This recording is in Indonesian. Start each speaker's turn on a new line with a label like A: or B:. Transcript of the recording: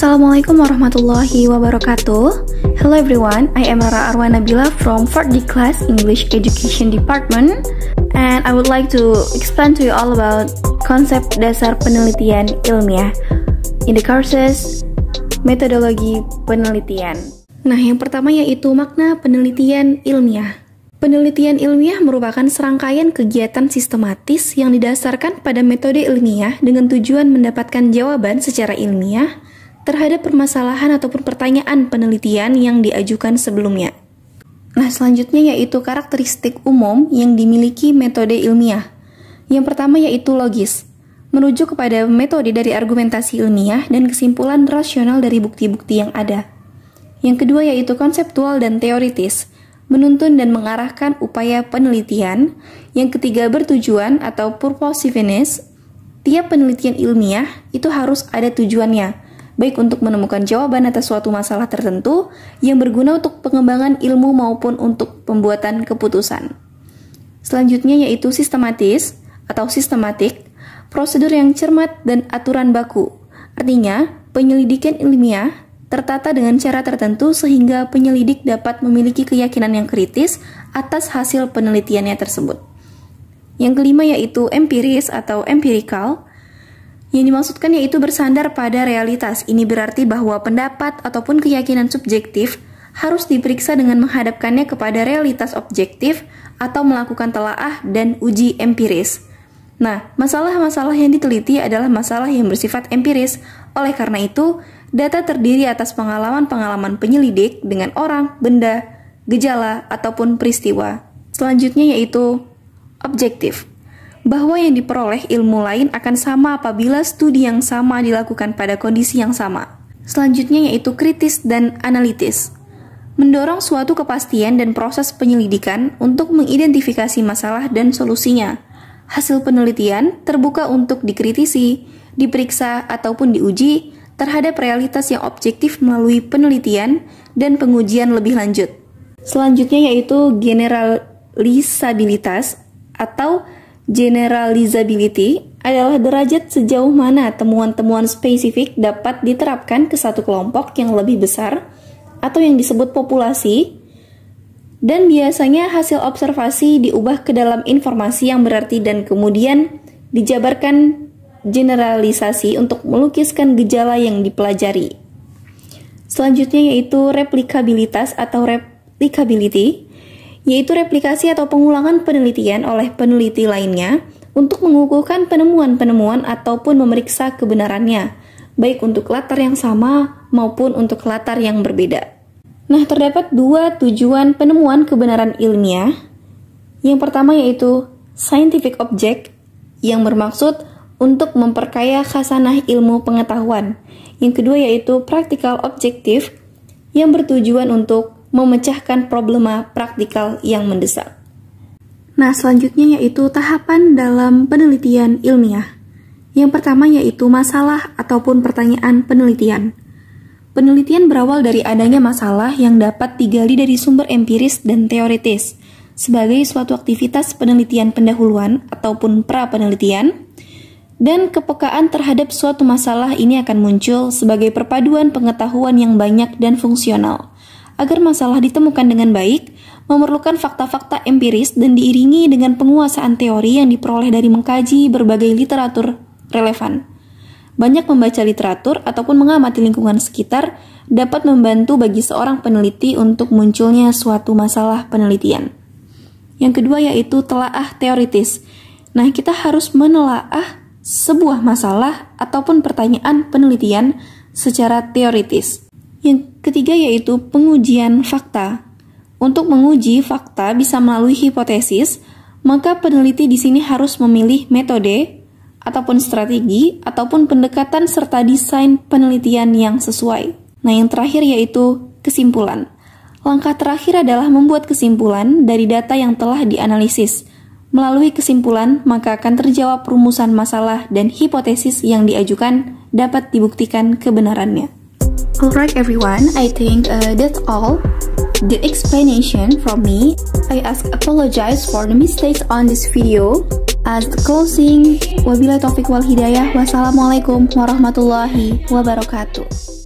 A: Assalamualaikum warahmatullahi wabarakatuh. Hello everyone, I am Rara Arwa Nabila from 4D Class English Education Department, and I would like to explain to you all about konsep dasar penelitian ilmiah in the courses metodologi penelitian. Nah, yang pertama yaitu makna penelitian ilmiah. Penelitian ilmiah merupakan serangkaian kegiatan sistematis yang didasarkan pada metode ilmiah dengan tujuan mendapatkan jawaban secara ilmiah terhadap permasalahan ataupun pertanyaan penelitian yang diajukan sebelumnya. Nah, selanjutnya yaitu karakteristik umum yang dimiliki metode ilmiah. Yang pertama yaitu logis, merujuk kepada metode dari argumentasi ilmiah dan kesimpulan rasional dari bukti-bukti yang ada. Yang kedua yaitu konseptual dan teoritis, menuntun dan mengarahkan upaya penelitian. Yang ketiga bertujuan atau purposiveness, tiap penelitian ilmiah itu harus ada tujuannya, baik untuk menemukan jawaban atas suatu masalah tertentu yang berguna untuk pengembangan ilmu maupun untuk pembuatan keputusan. Selanjutnya yaitu sistematis atau sistematik, prosedur yang cermat dan aturan baku. Artinya, penyelidikan ilmiah tertata dengan cara tertentu sehingga penyelidik dapat memiliki keyakinan yang kritis atas hasil penelitiannya tersebut. Yang kelima yaitu empiris atau empirical. Yang dimaksudkan yaitu bersandar pada realitas. Ini berarti bahwa pendapat ataupun keyakinan subjektif harus diperiksa dengan menghadapkannya kepada realitas objektif atau melakukan telaah dan uji empiris. Nah, masalah-masalah yang diteliti adalah masalah yang bersifat empiris. Oleh karena itu, data terdiri atas pengalaman-pengalaman penyelidik dengan orang, benda, gejala, ataupun peristiwa. Selanjutnya yaitu objektif, bahwa yang diperoleh ilmu lain akan sama apabila studi yang sama dilakukan pada kondisi yang sama. Selanjutnya yaitu kritis dan analitis, mendorong suatu kepastian dan proses penyelidikan untuk mengidentifikasi masalah dan solusinya. Hasil penelitian terbuka untuk dikritisi, diperiksa, ataupun diuji terhadap realitas yang objektif melalui penelitian dan pengujian lebih lanjut. Selanjutnya yaitu generalisabilitas atau generalizability adalah derajat sejauh mana temuan-temuan spesifik dapat diterapkan ke satu kelompok yang lebih besar atau yang disebut populasi, dan biasanya hasil observasi diubah ke dalam informasi yang berarti dan kemudian dijabarkan generalisasi untuk melukiskan gejala yang dipelajari. Selanjutnya yaitu replikabilitas atau replicability, yaitu replikasi atau pengulangan penelitian oleh peneliti lainnya untuk mengukuhkan penemuan-penemuan ataupun memeriksa kebenarannya, baik untuk latar yang sama maupun untuk latar yang berbeda. Nah, terdapat dua tujuan penemuan kebenaran ilmiah. Yang pertama yaitu scientific object, yang bermaksud untuk memperkaya khasanah ilmu pengetahuan. Yang kedua yaitu practical objective, yang bertujuan untuk memecahkan problema praktikal yang mendesak. Nah, selanjutnya yaitu tahapan dalam penelitian ilmiah. Yang pertama yaitu masalah ataupun pertanyaan penelitian. Penelitian berawal dari adanya masalah yang dapat digali dari sumber empiris dan teoritis sebagai suatu aktivitas penelitian pendahuluan ataupun pra-penelitian, dan kepekaan terhadap suatu masalah ini akan muncul sebagai perpaduan pengetahuan yang banyak dan fungsional. Agar masalah ditemukan dengan baik, memerlukan fakta-fakta empiris dan diiringi dengan penguasaan teori yang diperoleh dari mengkaji berbagai literatur relevan. Banyak membaca literatur ataupun mengamati lingkungan sekitar dapat membantu bagi seorang peneliti untuk munculnya suatu masalah penelitian. Yang kedua yaitu telaah teoritis. Nah, kita harus menelaah sebuah masalah ataupun pertanyaan penelitian secara teoritis. Yang ketiga yaitu pengujian fakta. Untuk menguji fakta bisa melalui hipotesis, maka peneliti di sini harus memilih metode ataupun strategi ataupun pendekatan serta desain penelitian yang sesuai. Nah, yang terakhir yaitu kesimpulan. Langkah terakhir adalah membuat kesimpulan dari data yang telah dianalisis. Melalui kesimpulan, maka akan terjawab rumusan masalah dan hipotesis yang diajukan dapat dibuktikan kebenarannya. Alright everyone, I think that's all the explanation from me. I apologize for the mistakes on this video. As the closing, wabillahi taufiq wal hidayah. Wassalamualaikum warahmatullahi wabarakatuh.